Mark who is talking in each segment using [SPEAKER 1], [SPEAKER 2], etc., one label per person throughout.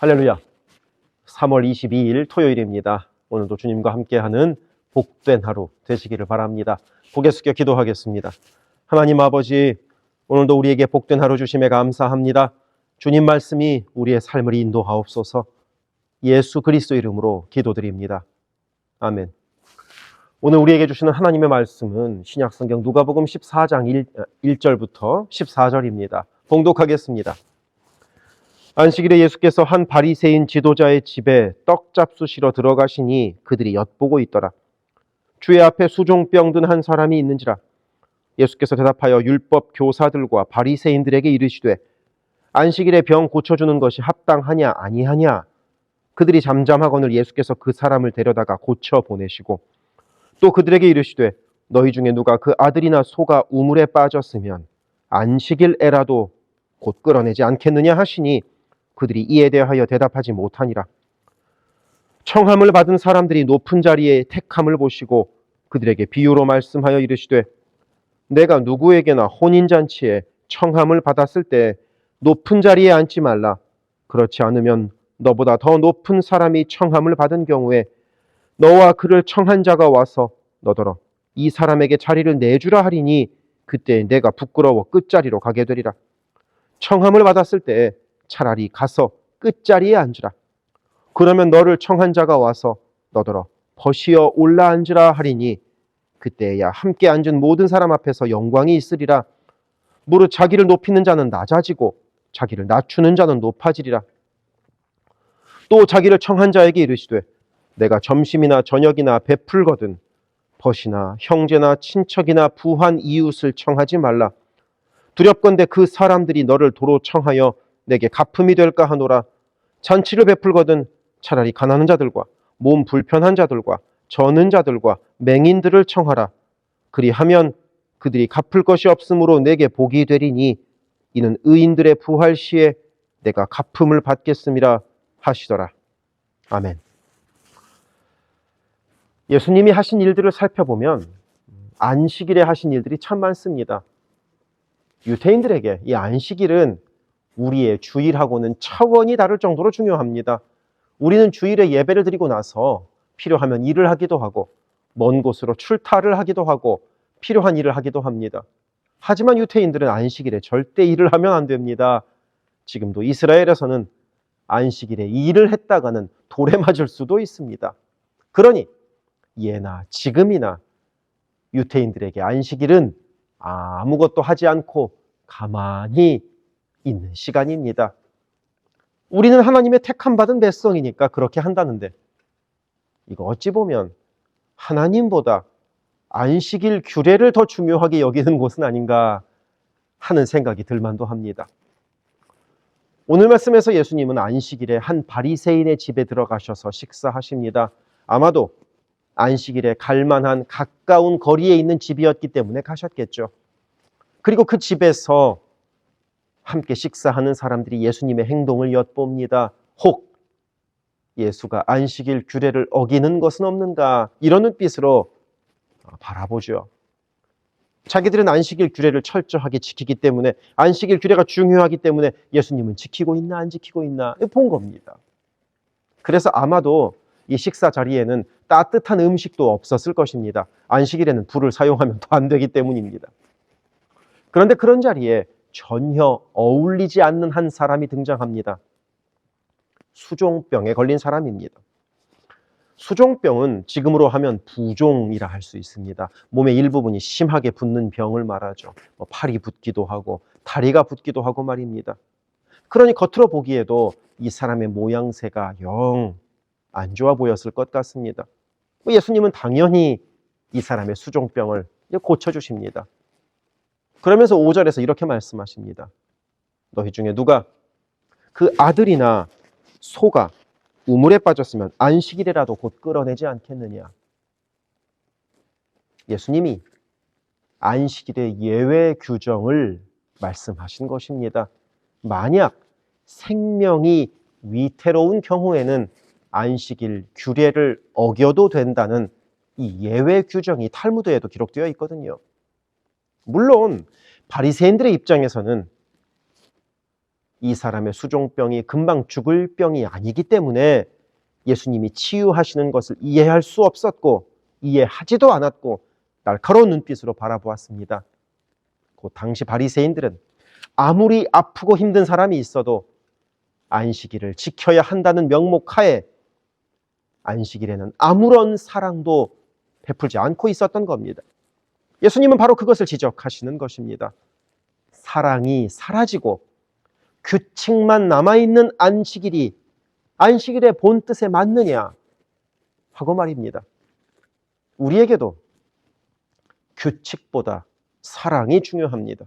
[SPEAKER 1] 할렐루야. 3월 22일 토요일입니다. 오늘도 주님과 함께하는 복된 하루 되시기를 바랍니다. 고개 숙여 기도하겠습니다. 하나님 아버지, 오늘도 우리에게 복된 하루 주심에 감사합니다. 주님 말씀이 우리의 삶을 인도하옵소서. 예수 그리스도 이름으로 기도드립니다. 아멘. 오늘 우리에게 주시는 하나님의 말씀은 신약성경 누가복음 14장 1절부터 14절입니다. 봉독하겠습니다. 안식일에 예수께서 한 바리새인 지도자의 집에 떡 잡수시러 들어가시니 그들이 엿보고 있더라. 주의 앞에 수종병 든 한 사람이 있는지라. 예수께서 대답하여 율법 교사들과 바리새인들에게 이르시되 안식일에 병 고쳐주는 것이 합당하냐 아니하냐. 그들이 잠잠하거늘 예수께서 그 사람을 데려다가 고쳐 보내시고 또 그들에게 이르시되 너희 중에 누가 그 아들이나 소가 우물에 빠졌으면 안식일에라도 곧 끌어내지 않겠느냐 하시니 그들이 이에 대하여 대답하지 못하니라. 청함을 받은 사람들이 높은 자리에 택함을 보시고 그들에게 비유로 말씀하여 이르시되 내가 누구에게나 혼인잔치에 청함을 받았을 때 높은 자리에 앉지 말라. 그렇지 않으면 너보다 더 높은 사람이 청함을 받은 경우에 너와 그를 청한 자가 와서 너더러 이 사람에게 자리를 내주라 하리니 그때 내가 부끄러워 끝자리로 가게 되리라. 청함을 받았을 때 차라리 가서 끝자리에 앉으라. 그러면 너를 청한 자가 와서 너더러 벗이어 올라앉으라 하리니 그때야 함께 앉은 모든 사람 앞에서 영광이 있으리라. 무릇 자기를 높이는 자는 낮아지고 자기를 낮추는 자는 높아지리라. 또 자기를 청한 자에게 이르시되 내가 점심이나 저녁이나 베풀거든 벗이나 형제나 친척이나 부한 이웃을 청하지 말라. 두렵건대 그 사람들이 너를 도로 청하여 내게 갚음이 될까 하노라. 잔치를 베풀거든 차라리 가난한 자들과 몸 불편한 자들과 저는 자들과 맹인들을 청하라. 그리하면 그들이 갚을 것이 없으므로 내게 복이 되리니 이는 의인들의 부활 시에 내가 갚음을 받겠음이라 하시더라. 아멘. 예수님이 하신 일들을 살펴보면 안식일에 하신 일들이 참 많습니다. 유대인들에게 이 안식일은 우리의 주일하고는 차원이 다를 정도로 중요합니다. 우리는 주일에 예배를 드리고 나서 필요하면 일을 하기도 하고 먼 곳으로 출타를 하기도 하고 필요한 일을 하기도 합니다. 하지만 유대인들은 안식일에 절대 일을 하면 안 됩니다. 지금도 이스라엘에서는 안식일에 일을 했다가는 돌에 맞을 수도 있습니다. 그러니 예나 지금이나 유대인들에게 안식일은 아무것도 하지 않고 가만히 있는 시간입니다. 우리는 하나님의 택함받은 백성이니까 그렇게 한다는데 이거 어찌 보면 하나님보다 안식일 규례를 더 중요하게 여기는 곳은 아닌가 하는 생각이 들만도 합니다. 오늘 말씀에서 예수님은 안식일에 한 바리새인의 집에 들어가셔서 식사하십니다. 아마도 안식일에 갈 만한 가까운 거리에 있는 집이었기 때문에 가셨겠죠. 그리고 그 집에서 함께 식사하는 사람들이 예수님의 행동을 엿봅니다. 혹 예수가 안식일 규례를 어기는 것은 없는가 이런 눈빛으로 바라보죠. 자기들은 안식일 규례를 철저하게 지키기 때문에 안식일 규례가 중요하기 때문에 예수님은 지키고 있나 안 지키고 있나 본 겁니다. 그래서 아마도 이 식사 자리에는 따뜻한 음식도 없었을 것입니다. 안식일에는 불을 사용하면 더 안 되기 때문입니다. 그런데 그런 자리에 전혀 어울리지 않는 한 사람이 등장합니다. 수종병에 걸린 사람입니다. 수종병은 지금으로 하면 부종이라 할 수 있습니다. 몸의 일부분이 심하게 붓는 병을 말하죠. 팔이 붓기도 하고 다리가 붓기도 하고 말입니다. 그러니 겉으로 보기에도 이 사람의 모양새가 영 안 좋아 보였을 것 같습니다. 예수님은 당연히 이 사람의 수종병을 고쳐주십니다. 그러면서 5절에서 이렇게 말씀하십니다. 너희 중에 누가 그 아들이나 소가 우물에 빠졌으면 안식일에라도 곧 끌어내지 않겠느냐. 예수님이 안식일의 예외 규정을 말씀하신 것입니다. 만약 생명이 위태로운 경우에는 안식일 규례를 어겨도 된다는 이 예외 규정이 탈무드에도 기록되어 있거든요. 물론 바리새인들의 입장에서는 이 사람의 수종병이 금방 죽을 병이 아니기 때문에 예수님이 치유하시는 것을 이해할 수 없었고 이해하지도 않았고 날카로운 눈빛으로 바라보았습니다. 그 당시 바리새인들은 아무리 아프고 힘든 사람이 있어도 안식일을 지켜야 한다는 명목하에 안식일에는 아무런 사랑도 베풀지 않고 있었던 겁니다. 예수님은 바로 그것을 지적하시는 것입니다. 사랑이 사라지고 규칙만 남아있는 안식일이 안식일의 본 뜻에 맞느냐 하고 말입니다. 우리에게도 규칙보다 사랑이 중요합니다.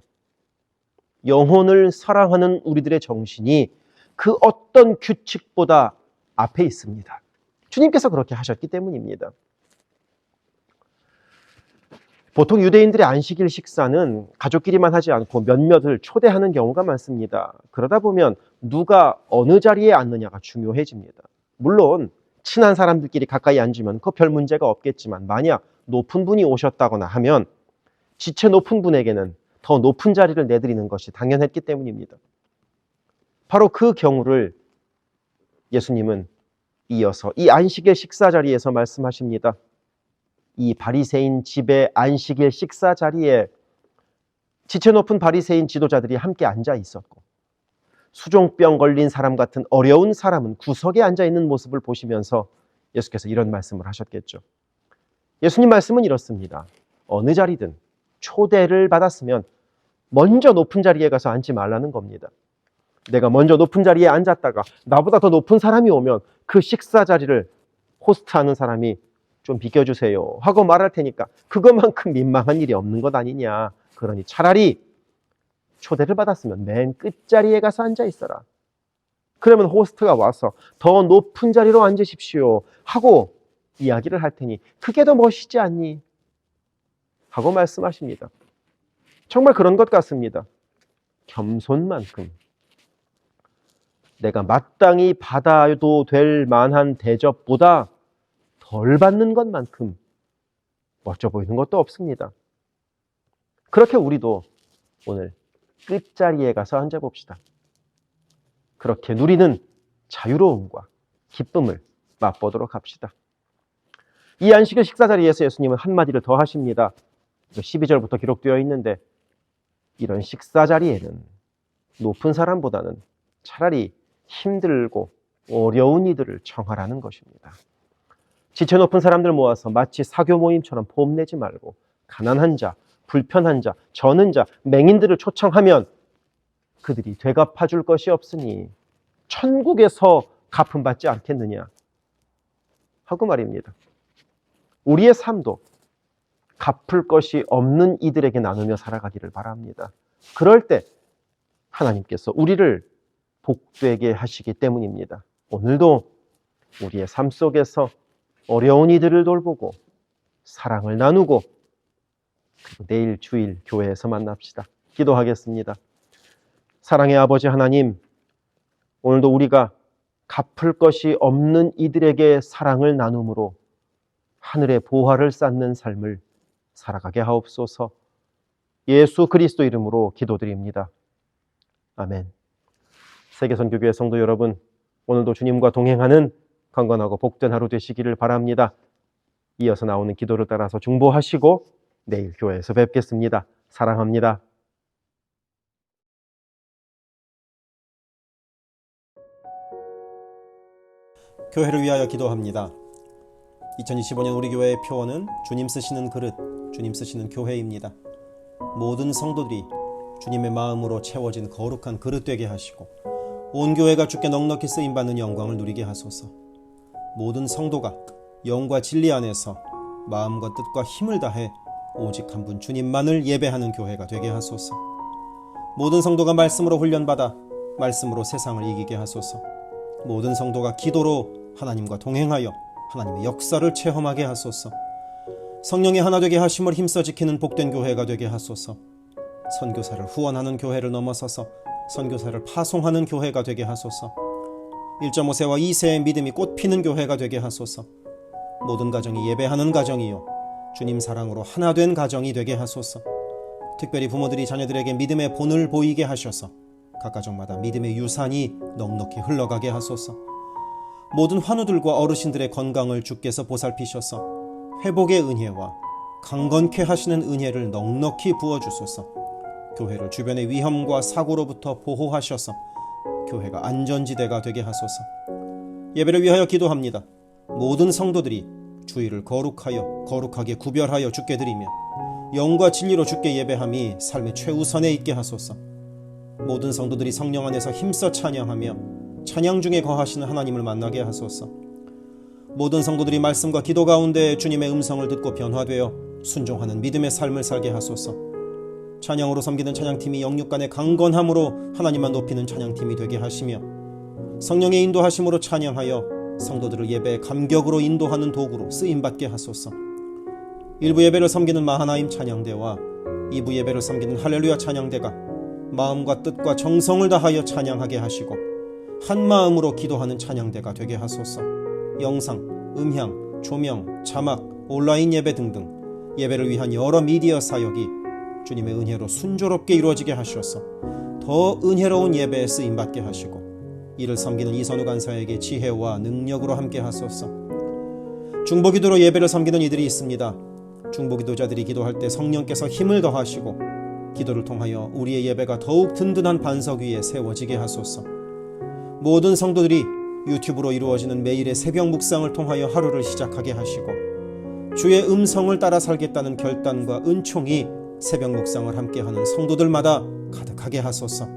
[SPEAKER 1] 영혼을 사랑하는 우리들의 정신이 그 어떤 규칙보다 앞에 있습니다. 주님께서 그렇게 하셨기 때문입니다. 보통 유대인들의 안식일 식사는 가족끼리만 하지 않고 몇몇을 초대하는 경우가 많습니다. 그러다 보면 누가 어느 자리에 앉느냐가 중요해집니다. 물론 친한 사람들끼리 가까이 앉으면 그 별 문제가 없겠지만 만약 높은 분이 오셨다거나 하면 지체 높은 분에게는 더 높은 자리를 내드리는 것이 당연했기 때문입니다. 바로 그 경우를 예수님은 이어서 이 안식일 식사 자리에서 말씀하십니다. 이 바리새인 집의 안식일 식사 자리에 지체 높은 바리새인 지도자들이 함께 앉아 있었고 수종병 걸린 사람 같은 어려운 사람은 구석에 앉아 있는 모습을 보시면서 예수께서 이런 말씀을 하셨겠죠. 예수님 말씀은 이렇습니다. 어느 자리든 초대를 받았으면 먼저 높은 자리에 가서 앉지 말라는 겁니다. 내가 먼저 높은 자리에 앉았다가 나보다 더 높은 사람이 오면 그 식사 자리를 호스트하는 사람이 좀 비켜주세요 하고 말할 테니까 그것만큼 민망한 일이 없는 것 아니냐. 그러니 차라리 초대를 받았으면 맨 끝자리에 가서 앉아 있어라. 그러면 호스트가 와서 더 높은 자리로 앉으십시오 하고 이야기를 할 테니 그게 더 멋있지 않니? 하고 말씀하십니다. 정말 그런 것 같습니다. 겸손만큼 내가 마땅히 받아도 될 만한 대접보다 덜 받는 것만큼 멋져 보이는 것도 없습니다. 그렇게 우리도 오늘 끝자리에 가서 앉아봅시다. 그렇게 누리는 자유로움과 기쁨을 맛보도록 합시다. 이 안식일 식사 자리에서 예수님은 한마디를 더 하십니다. 12절부터 기록되어 있는데 이런 식사 자리에는 높은 사람보다는 차라리 힘들고 어려운 이들을 청하라는 것입니다. 지체 높은 사람들 모아서 마치 사교 모임처럼 폼내지 말고 가난한 자, 불편한 자, 저는 자, 맹인들을 초청하면 그들이 되갚아 줄 것이 없으니 천국에서 갚음받지 않겠느냐 하고 말입니다. 우리의 삶도 갚을 것이 없는 이들에게 나누며 살아가기를 바랍니다. 그럴 때 하나님께서 우리를 복되게 하시기 때문입니다. 오늘도 우리의 삶 속에서 어려운 이들을 돌보고 사랑을 나누고 그리고 내일 주일 교회에서 만납시다. 기도하겠습니다. 사랑의 아버지 하나님, 오늘도 우리가 갚을 것이 없는 이들에게 사랑을 나눔으로 하늘의 보화를 쌓는 삶을 살아가게 하옵소서. 예수 그리스도 이름으로 기도드립니다. 아멘. 세계선교교회 성도 여러분, 오늘도 주님과 동행하는 강건하고 복된 하루 되시기를 바랍니다. 이어서 나오는 기도를 따라서 중보하시고 내일 교회에서 뵙겠습니다. 사랑합니다.
[SPEAKER 2] 교회를 위하여 기도합니다. 2025년 우리 교회의 표어는 주님 쓰시는 그릇, 주님 쓰시는 교회입니다. 모든 성도들이 주님의 마음으로 채워진 거룩한 그릇 되게 하시고 온 교회가 주께 넉넉히 쓰임받는 영광을 누리게 하소서. 모든 성도가 영과 진리 안에서 마음과 뜻과 힘을 다해 오직 한 분 주님만을 예배하는 교회가 되게 하소서. 모든 성도가 말씀으로 훈련받아 말씀으로 세상을 이기게 하소서. 모든 성도가 기도로 하나님과 동행하여 하나님의 역사를 체험하게 하소서. 성령의 하나 되게 하심을 힘써 지키는 복된 교회가 되게 하소서. 선교사를 후원하는 교회를 넘어서서 선교사를 파송하는 교회가 되게 하소서. 1.5세와 2세의 믿음이 꽃피는 교회가 되게 하소서. 모든 가정이 예배하는 가정이요 주님 사랑으로 하나 된 가정이 되게 하소서. 특별히 부모들이 자녀들에게 믿음의 본을 보이게 하셔서 각 가정마다 믿음의 유산이 넉넉히 흘러가게 하소서. 모든 환우들과 어르신들의 건강을 주께서 보살피셔서 회복의 은혜와 강건케 하시는 은혜를 넉넉히 부어주소서. 교회를 주변의 위험과 사고로부터 보호하셔서 교회가 안전지대가 되게 하소서. 예배를 위하여 기도합니다. 모든 성도들이 주의를 거룩하게 구별하여 주께 드리며 영과 진리로 주께 예배함이 삶의 최우선에 있게 하소서. 모든 성도들이 성령 안에서 힘써 찬양하며 찬양 중에 거하시는 하나님을 만나게 하소서. 모든 성도들이 말씀과 기도 가운데 주님의 음성을 듣고 변화되어 순종하는 믿음의 삶을 살게 하소서. 찬양으로 섬기는 찬양팀이 영육 간의 강건함으로 하나님만 높이는 찬양팀이 되게 하시며 성령의 인도하심으로 찬양하여 성도들을 예배의 감격으로 인도하는 도구로 쓰임받게 하소서. 1부 예배를 섬기는 마하나임 찬양대와 2부 예배를 섬기는 할렐루야 찬양대가 마음과 뜻과 정성을 다하여 찬양하게 하시고 한 마음으로 기도하는 찬양대가 되게 하소서. 영상, 음향, 조명, 자막, 온라인 예배 등등 예배를 위한 여러 미디어 사역이 주님의 은혜로 순조롭게 이루어지게 하셔서 더 은혜로운 예배에 쓰임받게 하시고 이를 섬기는 이선우 간사에게 지혜와 능력으로 함께 하소서. 중보기도로 예배를 섬기는 이들이 있습니다. 중보기도자들이 기도할 때 성령께서 힘을 더하시고 기도를 통하여 우리의 예배가 더욱 든든한 반석 위에 세워지게 하소서. 모든 성도들이 유튜브로 이루어지는 매일의 새벽 묵상을 통하여 하루를 시작하게 하시고 주의 음성을 따라 살겠다는 결단과 은총이 새벽 묵상을 함께하는 성도들마다 가득하게 하소서.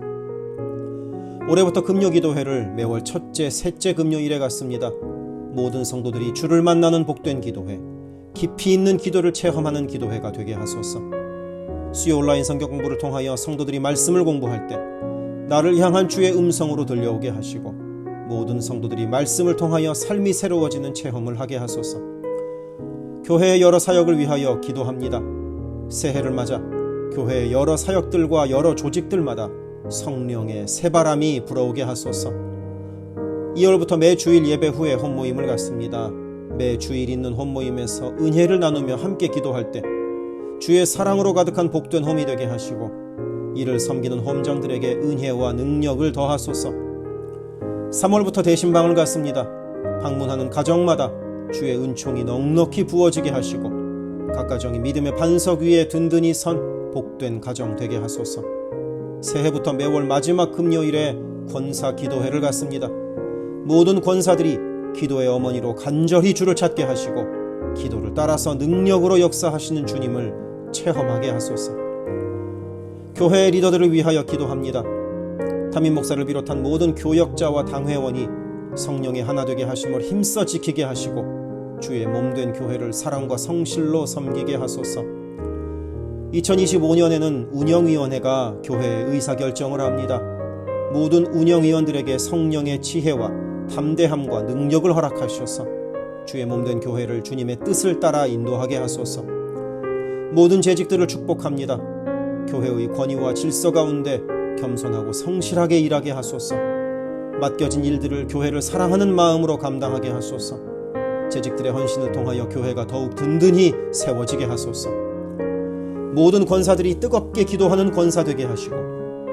[SPEAKER 2] 올해부터 금요기도회를 매월 첫째, 셋째 금요일에 갖습니다. 모든 성도들이 주를 만나는 복된 기도회, 깊이 있는 기도를 체험하는 기도회가 되게 하소서. 수요 온라인 성경 공부를 통하여 성도들이 말씀을 공부할 때 나를 향한 주의 음성으로 들려오게 하시고 모든 성도들이 말씀을 통하여 삶이 새로워지는 체험을 하게 하소서. 교회의 여러 사역을 위하여 기도합니다. 새해를 맞아 교회의 여러 사역들과 여러 조직들마다 성령의 새바람이 불어오게 하소서. 2월부터 매 주일 예배 후에 홈모임을 갖습니다. 매 주일 있는 홈모임에서 은혜를 나누며 함께 기도할 때 주의 사랑으로 가득한 복된 홈이 되게 하시고 이를 섬기는 홈장들에게 은혜와 능력을 더하소서. 3월부터 대신방을 갖습니다. 방문하는 가정마다 주의 은총이 넉넉히 부어지게 하시고 각 가정이 믿음의 반석 위에 든든히 선 복된 가정 되게 하소서. 새해부터 매월 마지막 금요일에 권사 기도회를 갖습니다. 모든 권사들이 기도의 어머니로 간절히 주를 찾게 하시고 기도를 따라서 능력으로 역사하시는 주님을 체험하게 하소서. 교회의 리더들을 위하여 기도합니다. 담임 목사를 비롯한 모든 교역자와 당회원이 성령의 하나 되게 하심을 힘써 지키게 하시고 주의 몸된 교회를 사랑과 성실로 섬기게 하소서. 2025년에는 운영위원회가 교회의 의사결정을 합니다. 모든 운영위원들에게 성령의 지혜와 담대함과 능력을 허락하셔서 주의 몸된 교회를 주님의 뜻을 따라 인도하게 하소서. 모든 재직들을 축복합니다. 교회의 권위와 질서 가운데 겸손하고 성실하게 일하게 하소서. 맡겨진 일들을 교회를 사랑하는 마음으로 감당하게 하소서. 재직들의 헌신을 통하여 교회가 더욱 든든히 세워지게 하소서. 모든 권사들이 뜨겁게 기도하는 권사 되게 하시고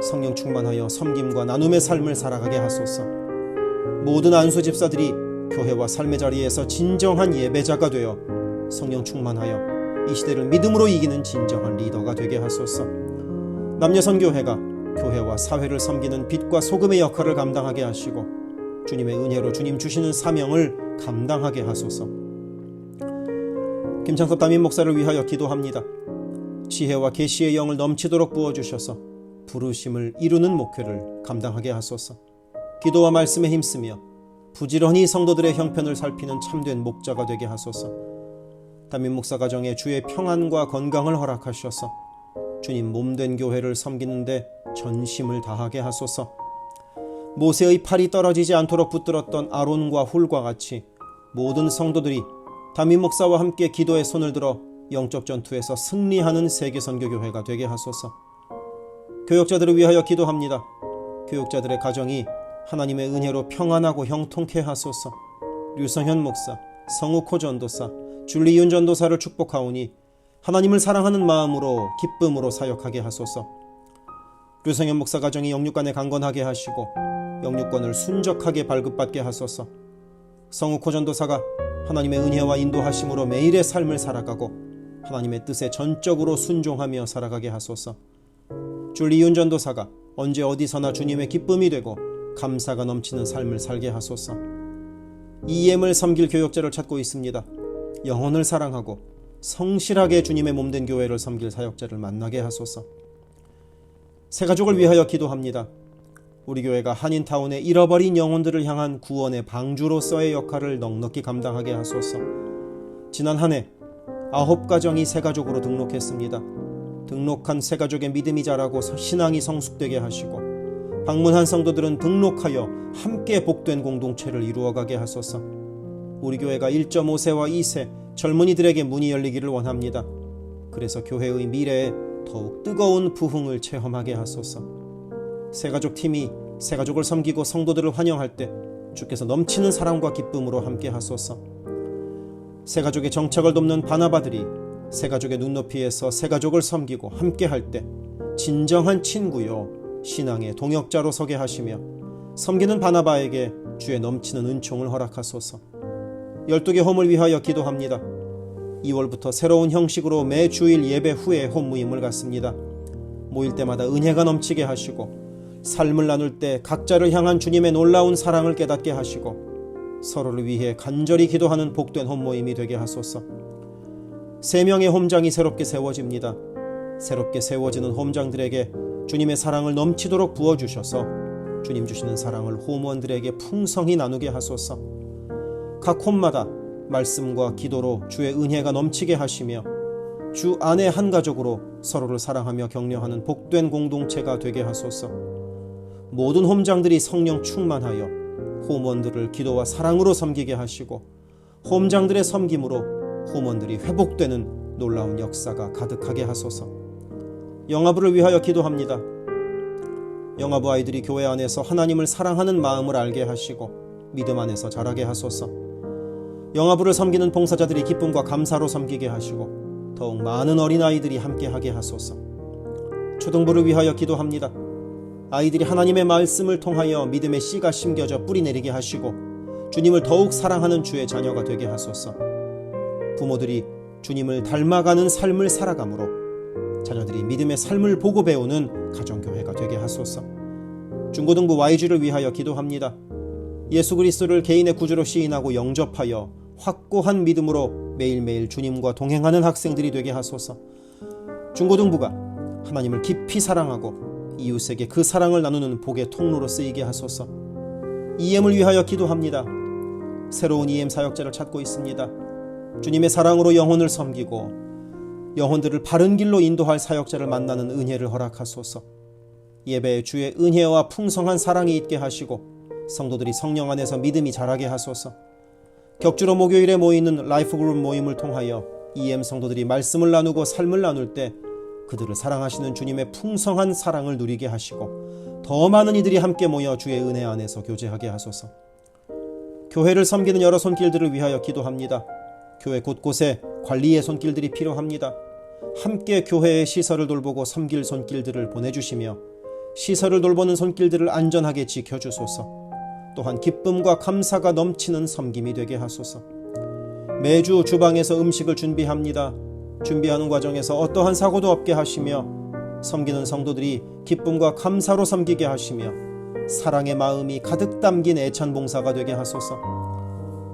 [SPEAKER 2] 성령 충만하여 섬김과 나눔의 삶을 살아가게 하소서. 모든 안수 집사들이 교회와 삶의 자리에서 진정한 예배자가 되어 성령 충만하여 이 시대를 믿음으로 이기는 진정한 리더가 되게 하소서. 남녀선교회가 교회와 사회를 섬기는 빛과 소금의 역할을 감당하게 하시고 주님의 은혜로 주님 주시는 사명을 감당하게 하소서. 김창섭 담임 목사를 위하여 기도합니다. 지혜와 계시의 영을 넘치도록 부어주셔서 부르심을 이루는 목회를 감당하게 하소서. 기도와 말씀에 힘쓰며 부지런히 성도들의 형편을 살피는 참된 목자가 되게 하소서. 담임 목사 가정에 주의 평안과 건강을 허락하셔서 주님 몸된 교회를 섬기는데 전심을 다하게 하소서. 모세의 팔이 떨어지지 않도록 붙들었던 아론과 훌과 같이 모든 성도들이 담임 목사와 함께 기도의 손을 들어 영적 전투에서 승리하는 세계선교교회가 되게 하소서. 교역자들을 위하여 기도합니다. 교역자들의 가정이 하나님의 은혜로 평안하고 형통케 하소서. 류성현 목사, 성욱호 전도사, 줄리윤 전도사를 축복하오니 하나님을 사랑하는 마음으로 기쁨으로 사역하게 하소서. 류성현 목사 가정이 영육간에 강건하게 하시고 영육권을 순적하게 발급받게 하소서. 성욱호 전도사가 하나님의 은혜와 인도하심으로 매일의 삶을 살아가고 하나님의 뜻에 전적으로 순종하며 살아가게 하소서. 줄리윤 전도사가 언제 어디서나 주님의 기쁨이 되고 감사가 넘치는 삶을 살게 하소서. EM을 섬길 교역자를 찾고 있습니다. 영혼을 사랑하고 성실하게 주님의 몸된 교회를 섬길 사역자를 만나게 하소서. 새가족을 위하여 기도합니다. 우리 교회가 한인타운의 잃어버린 영혼들을 향한 구원의 방주로서의 역할을 넉넉히 감당하게 하소서. 지난 한 해 9가정이 새가족으로 등록했습니다. 등록한 새가족의 믿음이 자라고 신앙이 성숙되게 하시고 방문한 성도들은 등록하여 함께 복된 공동체를 이루어가게 하소서. 우리 교회가 1.5세와 2세 젊은이들에게 문이 열리기를 원합니다. 그래서 교회의 미래에 더욱 뜨거운 부흥을 체험하게 하소서. 새가족 팀이 새가족을 섬기고 성도들을 환영할 때 주께서 넘치는 사랑과 기쁨으로 함께 하소서. 새가족의 정착을 돕는 바나바들이 새가족의 눈높이에서 새가족을 섬기고 함께 할 때 진정한 친구요 신앙의 동역자로 서게 하시며 섬기는 바나바에게 주의 넘치는 은총을 허락하소서. 12개 홈을 위하여 기도합니다. 2월부터 새로운 형식으로 매 주일 예배 후에 홈 모임을 갖습니다. 모일 때마다 은혜가 넘치게 하시고 삶을 나눌 때 각자를 향한 주님의 놀라운 사랑을 깨닫게 하시고 서로를 위해 간절히 기도하는 복된 홈 모임이 되게 하소서. 3명의 홈장이 새롭게 세워집니다. 새롭게 세워지는 홈장들에게 주님의 사랑을 넘치도록 부어주셔서 주님 주시는 사랑을 홈원들에게 풍성히 나누게 하소서. 각 홈마다 말씀과 기도로 주의 은혜가 넘치게 하시며 주 안에 한 가족으로 서로를 사랑하며 격려하는 복된 공동체가 되게 하소서. 모든 홈장들이 성령 충만하여 홈원들을 기도와 사랑으로 섬기게 하시고 홈장들의 섬김으로 홈원들이 회복되는 놀라운 역사가 가득하게 하소서. 영아부를 위하여 기도합니다. 영아부 아이들이 교회 안에서 하나님을 사랑하는 마음을 알게 하시고 믿음 안에서 자라게 하소서. 영아부를 섬기는 봉사자들이 기쁨과 감사로 섬기게 하시고 더욱 많은 어린아이들이 함께하게 하소서. 초등부를 위하여 기도합니다. 아이들이 하나님의 말씀을 통하여 믿음의 씨가 심겨져 뿌리 내리게 하시고 주님을 더욱 사랑하는 주의 자녀가 되게 하소서. 부모들이 주님을 닮아가는 삶을 살아가므로 자녀들이 믿음의 삶을 보고 배우는 가정교회가 되게 하소서. 중고등부 YG를 위하여 기도합니다. 예수 그리스도를 개인의 구주로 시인하고 영접하여 확고한 믿음으로 매일매일 주님과 동행하는 학생들이 되게 하소서. 중고등부가 하나님을 깊이 사랑하고 이웃에게 그 사랑을 나누는 복의 통로로 쓰이게 하소서. EM을 위하여 기도합니다. 새로운 EM 사역자를 찾고 있습니다. 주님의 사랑으로 영혼을 섬기고 영혼들을 바른 길로 인도할 사역자를 만나는 은혜를 허락하소서. 예배에 주의 은혜와 풍성한 사랑이 있게 하시고 성도들이 성령 안에서 믿음이 자라게 하소서. 격주로 목요일에 모이는 라이프그룹 모임을 통하여 EM 성도들이 말씀을 나누고 삶을 나눌 때 그들을 사랑하시는 주님의 풍성한 사랑을 누리게 하시고 더 많은 이들이 함께 모여 주의 은혜 안에서 교제하게 하소서. 교회를 섬기는 여러 손길들을 위하여 기도합니다. 교회 곳곳에 관리의 손길들이 필요합니다. 함께 교회의 시설을 돌보고 섬길 손길들을 보내주시며 시설을 돌보는 손길들을 안전하게 지켜주소서. 또한 기쁨과 감사가 넘치는 섬김이 되게 하소서. 매주 주방에서 음식을 준비합니다. 준비하는 과정에서 어떠한 사고도 없게 하시며 섬기는 성도들이 기쁨과 감사로 섬기게 하시며 사랑의 마음이 가득 담긴 애찬 봉사가 되게 하소서.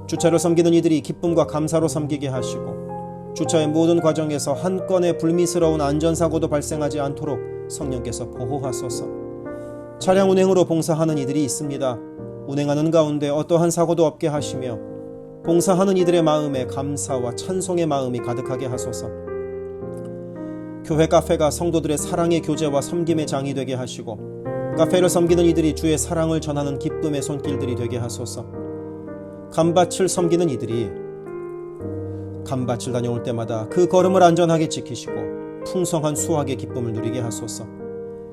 [SPEAKER 2] 주차를 섬기는 이들이 기쁨과 감사로 섬기게 하시고 주차의 모든 과정에서 한 건의 불미스러운 안전사고도 발생하지 않도록 성령께서 보호하소서. 차량 운행으로 봉사하는 이들이 있습니다. 운행하는 가운데 어떠한 사고도 없게 하시며 봉사하는 이들의 마음에 감사와 찬송의 마음이 가득하게 하소서. 교회 카페가 성도들의 사랑의 교제와 섬김의 장이 되게 하시고 카페를 섬기는 이들이 주의 사랑을 전하는 기쁨의 손길들이 되게 하소서. 감밭을 섬기는 이들이 감밭을 다녀올 때마다 그 걸음을 안전하게 지키시고 풍성한 수확의 기쁨을 누리게 하소서.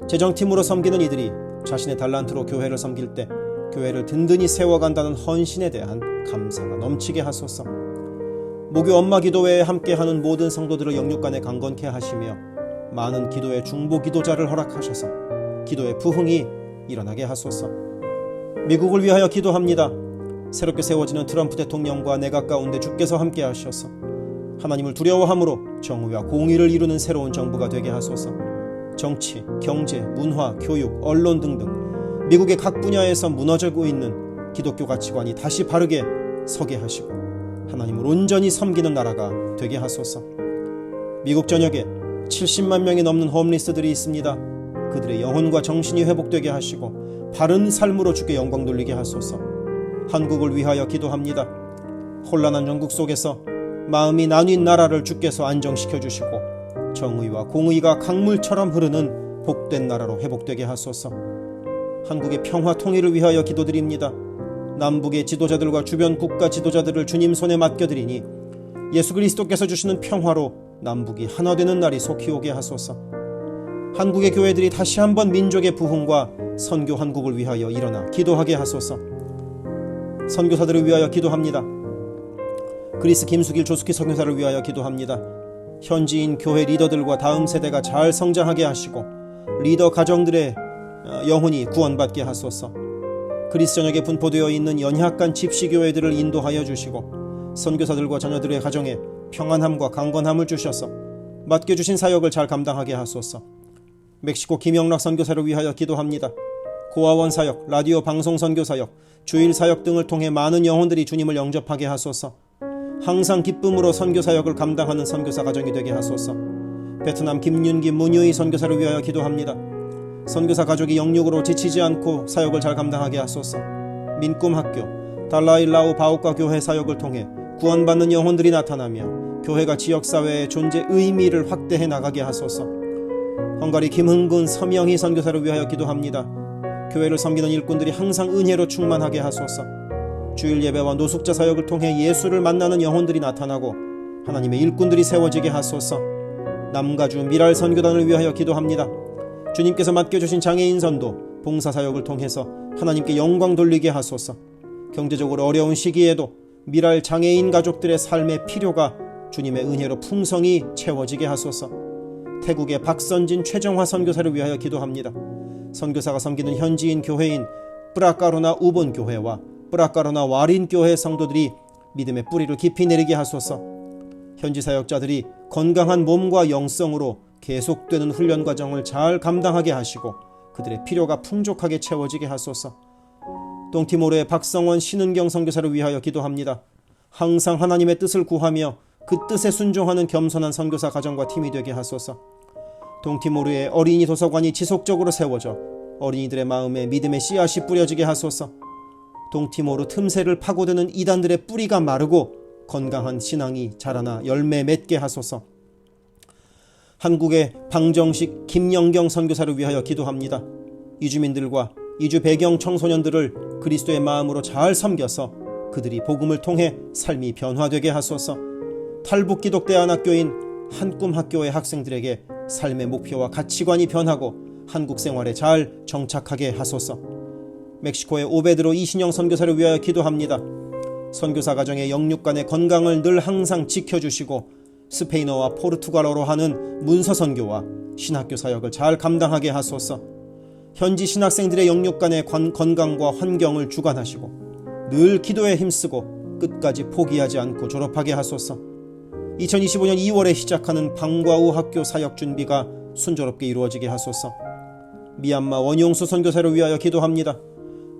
[SPEAKER 2] 재정팀으로 섬기는 이들이 자신의 달란트로 교회를 섬길 때 교회를 든든히 세워간다는 헌신에 대한 감사가 넘치게 하소서. 목요 엄마 기도회에 함께하는 모든 성도들을 영육간에 강건케 하시며 많은 기도의 중보 기도자를 허락하셔서 기도의 부흥이 일어나게 하소서. 미국을 위하여 기도합니다. 새롭게 세워지는 트럼프 대통령과 내각 가운데 주께서 함께 하셔서 하나님을 두려워함으로 정의와 공의를 이루는 새로운 정부가 되게 하소서. 정치, 경제, 문화, 교육, 언론 등등 미국의 각 분야에서 무너지고 있는 기독교 가치관이 다시 바르게 서게 하시고 하나님을 온전히 섬기는 나라가 되게 하소서. 미국 전역에 70만 명이 넘는 홈리스들이 있습니다. 그들의 영혼과 정신이 회복되게 하시고 바른 삶으로 주께 영광 돌리게 하소서. 한국을 위하여 기도합니다. 혼란한 전국 속에서 마음이 나뉜 나라를 주께서 안정시켜 주시고 정의와 공의가 강물처럼 흐르는 복된 나라로 회복되게 하소서. 한국의 평화 통일을 위하여 기도드립니다. 남북의 지도자들과 주변 국가 지도자들을 주님 손에 맡겨드리니 예수 그리스도께서 주시는 평화로 남북이 하나 되는 날이 속히 오게 하소서. 한국의 교회들이 다시 한번 민족의 부흥과 선교 한국을 위하여 일어나 기도하게 하소서. 선교사들을 위하여 기도합니다. 그리스 김수길 조숙희 선교사를 위하여 기도합니다. 현지인 교회 리더들과 다음 세대가 잘 성장하게 하시고 리더 가정들의 영혼이 구원받게 하소서. 그리스 전역에 분포되어 있는 연약한 집시교회들을 인도하여 주시고 선교사들과 자녀들의 가정에 평안함과 강건함을 주셔서 맡겨주신 사역을 잘 감당하게 하소서. 멕시코 김영락 선교사를 위하여 기도합니다. 고아원 사역, 라디오 방송 선교 사역, 주일 사역 등을 통해 많은 영혼들이 주님을 영접하게 하소서. 항상 기쁨으로 선교 사역을 감당하는 선교사 가정이 되게 하소서. 베트남 김윤기 문유희 선교사를 위하여 기도합니다. 선교사 가족이 영육으로 지치지 않고 사역을 잘 감당하게 하소서. 민꿈학교, 달라일라오 바오카 교회 사역을 통해 구원받는 영혼들이 나타나며 교회가 지역사회의 존재 의미를 확대해 나가게 하소서. 헝가리 김흥근 서명희 선교사를 위하여 기도합니다. 교회를 섬기는 일꾼들이 항상 은혜로 충만하게 하소서. 주일 예배와 노숙자 사역을 통해 예수를 만나는 영혼들이 나타나고 하나님의 일꾼들이 세워지게 하소서. 남가주 미랄 선교단을 위하여 기도합니다. 주님께서 맡겨주신 장애인 선도, 봉사사역을 통해서 하나님께 영광 돌리게 하소서. 경제적으로 어려운 시기에도 미랄 장애인 가족들의 삶의 필요가 주님의 은혜로 풍성히 채워지게 하소서. 태국의 박선진 최정화 선교사를 위하여 기도합니다. 선교사가 섬기는 현지인 교회인 뿌라까로나 우본 교회와 뿌라까로나 와린 교회 성도들이 믿음의 뿌리를 깊이 내리게 하소서. 현지 사역자들이 건강한 몸과 영성으로 계속되는 훈련 과정을 잘 감당하게 하시고 그들의 필요가 풍족하게 채워지게 하소서. 동티모르의 박성원 신은경 선교사를 위하여 기도합니다. 항상 하나님의 뜻을 구하며 그 뜻에 순종하는 겸손한 선교사 가정과 팀이 되게 하소서. 동티모르의 어린이 도서관이 지속적으로 세워져 어린이들의 마음에 믿음의 씨앗이 뿌려지게 하소서. 동티모르 틈새를 파고드는 이단들의 뿌리가 마르고 건강한 신앙이 자라나 열매 맺게 하소서. 한국의 방정식 김영경 선교사를 위하여 기도합니다. 이주민들과 이주 배경 청소년들을 그리스도의 마음으로 잘 섬겨서 그들이 복음을 통해 삶이 변화되게 하소서. 탈북 기독대안학교인 한꿈학교의 학생들에게 삶의 목표와 가치관이 변하고 한국 생활에 잘 정착하게 하소서. 멕시코의 오베드로 이신영 선교사를 위하여 기도합니다. 선교사 가정의 영육간의 건강을 늘 항상 지켜주시고 스페인어와 포르투갈어로 하는 문서 선교와 신학교 사역을 잘 감당하게 하소서. 현지 신학생들의 영육간의 건강과 환경을 주관하시고 늘 기도에 힘쓰고 끝까지 포기하지 않고 졸업하게 하소서. 2025년 2월에 시작하는 방과후 학교 사역 준비가 순조롭게 이루어지게 하소서. 미얀마 원용수 선교사를 위하여 기도합니다.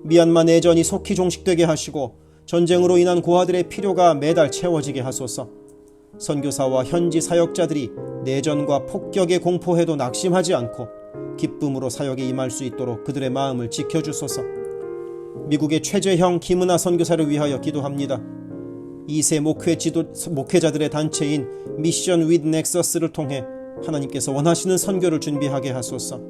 [SPEAKER 2] 미얀마 내전이 속히 종식되게 하시고 전쟁으로 인한 고아들의 필요가 매달 채워지게 하소서. 선교사와 현지 사역자들이 내전과 폭격의 공포에도 낙심하지 않고 기쁨으로 사역에 임할 수 있도록 그들의 마음을 지켜주소서. 미국의 최재형 김은하 선교사를 위하여 기도합니다. 2세 목회자들의 단체인 미션 윗 넥서스를 통해 하나님께서 원하시는 선교를 준비하게 하소서.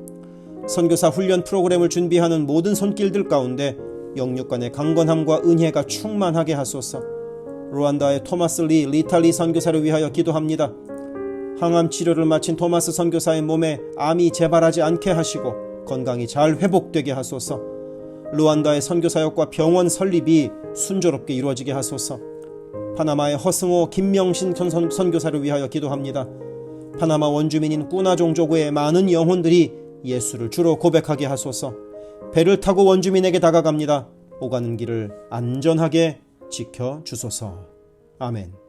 [SPEAKER 2] 선교사 훈련 프로그램을 준비하는 모든 손길들 가운데 영육간의 강건함과 은혜가 충만하게 하소서. 루안다의 토마스 리탈리 선교사를 위하여 기도합니다. 항암 치료를 마친 토마스 선교사의 몸에 암이 재발하지 않게 하시고 건강이 잘 회복되게 하소서. 루안다의 선교사역과 병원 설립이 순조롭게 이루어지게 하소서. 파나마의 허승호 김명신 선교사를 위하여 기도합니다. 파나마 원주민인 꾸나 종족의 많은 영혼들이 예수를 주로 고백하게 하소서. 배를 타고 원주민에게 다가갑니다. 오가는 길을 안전하게 지켜주소서. 아멘.